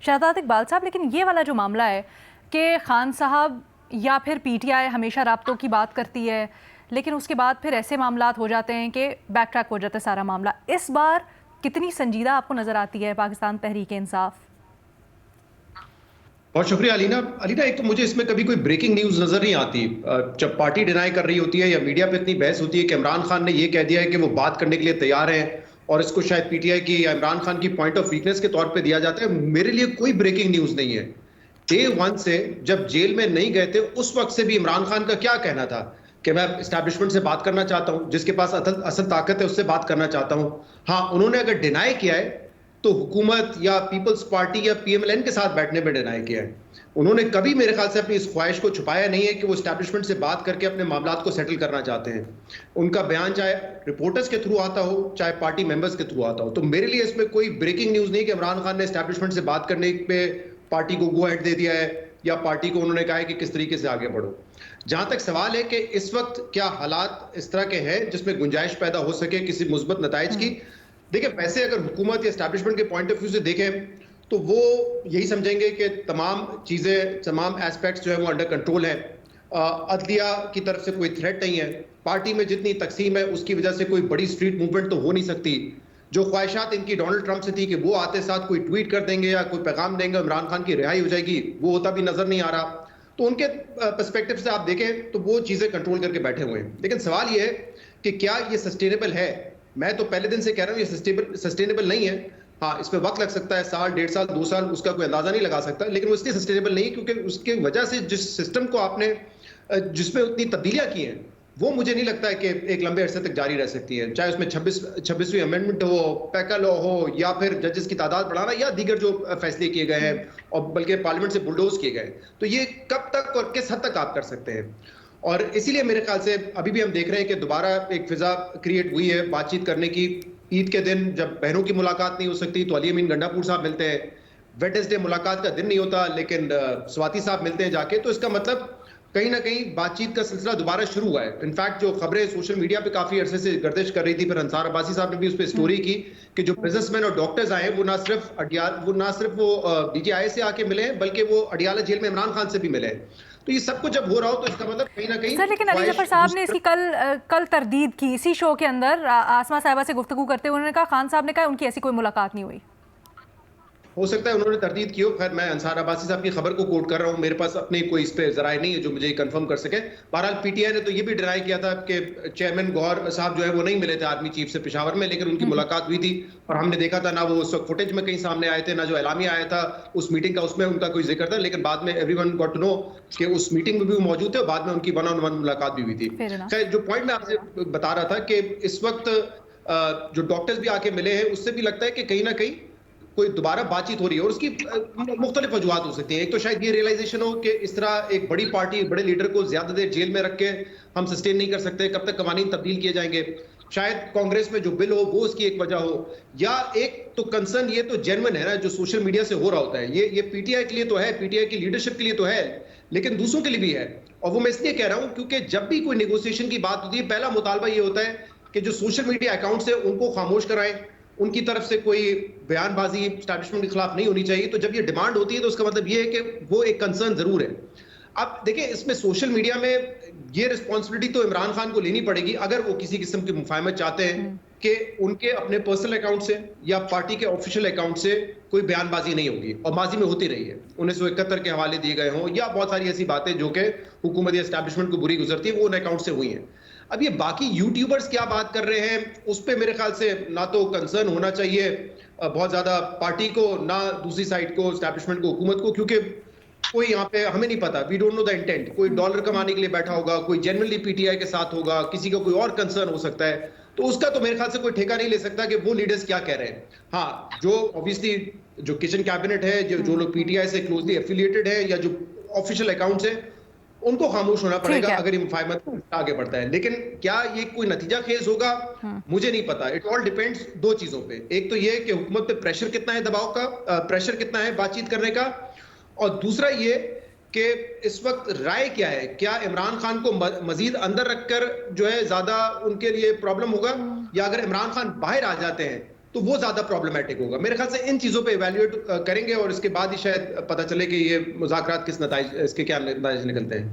शहजाद इकबाल साहब, लेकिन ये वाला जो मामला है कि खान साहब या फिर पीटीआई हमेशा राब्तों की बात करती है, लेकिन उसके बाद फिर ऐसे मामलात हो जाते हैं कि बैक ट्रैक हो जाता है सारा मामला। इस बार कितनी संजीदा आपको नजर आती है पाकिस्तान तहरीक इंसाफ? बहुत शुक्रिया अलीना। अलीना, एक तो मुझे इसमें कभी कोई ब्रेकिंग न्यूज नजर नहीं आती। जब पार्टी डिनाई कर रही होती है या मीडिया पे इतनी बहस होती है कि इमरान खान ने ये कह दिया है कि वो बात करने के लिए तैयार हैं और इसको शायद पीटीआई की या इमरान खान की पॉइंट ऑफ वीकनेस के तौर पे दिया जाता है, मेरे लिए कोई ब्रेकिंग न्यूज नहीं है। डे वन से जब जेल में नहीं गए थे उस वक्त से भी इमरान खान का क्या कहना था कि मैं एस्टैब्लिशमेंट से बात करना चाहता हूं, जिसके पास असल ताकत है उससे बात करना चाहता हूं। हाँ, उन्होंने अगर डिनाई किया है तो हुकूमत या पीपल्स पार्टी या पीएमएलएन के साथ बैठने में डिनाई किया है। उन्होंने कभी मेरे ख्याल से अपनी इस ख्वाहिश को छुपाया नहीं है कि वो एस्टैब्लिशमेंट से बात करके अपने मामलात को सेटल करना चाहते हैं। उनका बयान चाहे रिपोर्टर्स के थ्रू आता हो चाहे पार्टी मेंबर्स के थ्रू आता हो, तो मेरे लिए इसमें कोई ब्रेकिंग न्यूज नहीं कि इमरान खान ने एस्टैब्लिशमेंट से बात करने पे पार्टी को गो हेड दे दिया है या पार्टी को उन्होंने कहा है कि किस तरीके से आगे बढ़ो। जहां तक सवाल है कि इस वक्त क्या हालात इस तरह के हैं जिसमें गुंजाइश पैदा हो सके किसी मुस्बत नताइज की, देखिए वैसे अगर हुकूमत या एस्टैब्लिशमेंट के पॉइंट ऑफ व्यू से देखें तो वो यही समझेंगे कि तमाम चीज़ें, तमाम एस्पेक्ट्स जो है वो अंडर कंट्रोल है। अदलिया की तरफ से कोई थ्रेट नहीं है। पार्टी में जितनी तकसीम है उसकी वजह से कोई बड़ी स्ट्रीट मूवमेंट तो हो नहीं सकती। जो ख्वाहिशात इनकी डोनाल्ड ट्रंप से थी कि वो आते साथ कोई ट्वीट कर देंगे या कोई पैगाम देंगे इमरान खान की रिहाई हो जाएगी, वो होता भी नजर नहीं आ रहा। तो उनके पर्सपेक्टिव से आप देखें तो वो चीज़ें कंट्रोल करके बैठे हुए हैं। लेकिन सवाल ये है कि क्या ये सस्टेनेबल है। मैं तो पहले दिन से कह रहा हूँ ये सस्टेनेबल नहीं है। हाँ, इसमें वक्त लग सकता है, साल, 1.5 साल, 2 साल, उसका कोई अंदाजा नहीं लगा सकता, लेकिन वो इसलिए सस्टेनेबल नहीं है क्योंकि उसके वजह से जिस सिस्टम को आपने जिसमें उतनी तब्दीलियां की हैं वो मुझे नहीं लगता है कि एक लंबे अरसे तक जारी रह सकती है। चाहे उसमें 26वीं अमेंडमेंट हो, पैका लॉ हो या फिर जजेस की तादाद बढ़ाना या दीगर जो फैसले किए गए हैं और बल्कि पार्लियामेंट से बुलडोज किए गए, तो ये कब तक और किस हद तक आप कर सकते हैं। और इसीलिए मेरे ख्याल से अभी भी हम देख रहे हैं कि दोबारा एक फिजा क्रिएट हुई है बातचीत करने की। ईद के दिन जब बहनों की मुलाकात नहीं हो सकती तो अली अमीन गंडापुर साहब मिलते हैं। वेडनेसडे मुलाकात का दिन नहीं होता लेकिन स्वाति साहब मिलते हैं जाके, तो इसका मतलब कहीं ना कहीं बातचीत का सिलसिला दोबारा शुरू हुआ है। इनफैक्ट जो खबरें सोशल मीडिया पे काफी अरसे से गर्दिश कर रही थी, फिर अंसार अब्बासी साहब ने भी उस पर स्टोरी की कि जो बिजनेसमैन और डॉक्टर्स आए वो ना सिर्फ वो डीजीआई से आके मिले हैं बल्कि वो अडियाला जेल में इमरान खान से भी मिले हैं। तो ये सब कुछ जब हो रहा हो तो इसका मतलब कहीं ना कहीं सर, लेकिन अली जफर साहब ने इसकी कल तरदीद की इसी शो के अंदर। आसमा साहिबा से गुफ्तगू करते हुए उन्होंने कहा खान साहब ने कहा उनकी ऐसी कोई मुलाकात नहीं हुई। हो सकता है उन्होंने तरदीद की हो। खैर, मैं अंसार अब्बासी साहब की खबर को कोट कर रहा हूं, मेरे पास अपने कोई इस पे जराए नहीं है जो मुझे कंफर्म कर सके। बहरहाल पीटीआई ने तो ये भी डिनाई किया था कि चेयरमैन गौहर साहब जो है वो नहीं मिले थे आर्मी चीफ से पेशावर में, लेकिन उनकी मुलाकात हुई थी और हमने देखा था ना वो उस वक्त फुटेज में कहीं सामने आए थे ना जो एलामिया आया था उस मीटिंग का, उसमें उनका कोई जिक्र था। लेकिन बाद में एवरीवन गॉट टू नो कि उस मीटिंग में भी वो मौजूद थे और बाद में उनकी वन ऑन वन मुलाकात भी हुई थी। खैर, जो पॉइंट मैं आपसे बता रहा था कि इस वक्त जो डॉक्टर्स भी आके मिले हैं उससे भी लगता है कि कहीं ना कहीं कोई दोबारा बातचीत हो रही है और उसकी मुख्तलिफ वजूहात हो सकती हैं। एक तो शायद ये रियलाइजेशन हो कि इस तरह एक बड़ी पार्टी, बड़े लीडर को ज्यादा देर जेल में रख के हम सस्टेन नहीं कर सकते, कब तक कवानीन तब्दील किए जाएंगे। शायद कांग्रेस में जो बिल हो वो उसकी एक वजह हो, या एक तो कंसर्न ये तो जेन्युइन है ना जो सोशल मीडिया से हो रहा होता है, ये पीटीआई के लिए तो है, पीटीआई की लीडरशिप के लिए तो है, लेकिन दूसरों के लिए भी है। और वो मैं इसलिए कह रहा हूं क्योंकि जब भी कोई नेगोशिएशन की बात होती है पहला मुतालबा ये होता है कि जो सोशल मीडिया अकाउंट्स है उनको खामोश कराएं, उनकी तरफ से कोई बयानबाजी एस्टैब्लिशमेंट के खिलाफ नहीं होनी चाहिए। तो जब ये डिमांड होती है तो उसका मतलब ये है कि वो एक कंसर्न जरूर है। अब देखिए, इसमें सोशल मीडिया में ये रिस्पॉन्सिबिलिटी तो इमरान खान को लेनी पड़ेगी अगर वो किसी किस्म की मुफाहमत चाहते हैं कि उनके अपने पर्सनल अकाउंट से या पार्टी के ऑफिशियल अकाउंट से कोई बयानबाजी नहीं होगी, और माजी में होती रही है। 1971 के हवाले दिए गए हों या बहुत सारी ऐसी बातें जो कि हुकूमत या एस्टैब्लिशमेंट को बुरी गुजरती है वो उन अकाउंट से हुई हैं। अब ये बाकी यूट्यूबर्स क्या बात कर रहे हैं उस पर मेरे ख्याल से ना तो कंसर्न होना चाहिए बहुत ज्यादा पार्टी को, ना दूसरी साइड को, एस्टैब्लिशमेंट को, हुकूमत को, क्योंकि कोई यहाँ पे हमें नहीं पता, we don't know the intent. कोई डॉलर कमाने के लिए बैठा होगा, कोई जेन्युइनली पीटीआई के साथ होगा, किसी का कोई और कंसर्न हो सकता है, तो उसका तो मेरे ख्याल से कोई ठेका नहीं ले सकता कि वो लीडर्स क्या कह रहे हैं। हाँ, जो ऑब्वियसली जो किचन कैबिनेट है, जो लोग पीटीआई से क्लोजली एफिलिएटेड है या जो ऑफिशियल अकाउंट्स है, उनको खामोश होना पड़ेगा अगर ये मुफाहमत आगे बढ़ता है। लेकिन क्या ये कोई नतीजा खेज होगा, मुझे नहीं पता। इट ऑल डिपेंड्स दो चीजों पे, एक तो ये कि हुकूमत पे प्रेशर कितना है, दबाव का प्रेशर कितना है बातचीत करने का, और दूसरा ये कि इस वक्त राय क्या है, क्या इमरान खान को मजीद अंदर रखकर जो है ज्यादा उनके लिए प्रॉब्लम होगा, या अगर इमरान खान बाहर आ जाते हैं तो वो ज्यादा प्रॉब्लमेटिक होगा। मेरे ख्याल से इन चीजों पे इवैल्यूएट करेंगे और इसके बाद ही शायद पता चले कि ये मुज़ाकरात किस नताइज इसके क्या नतीजे निकलते हैं।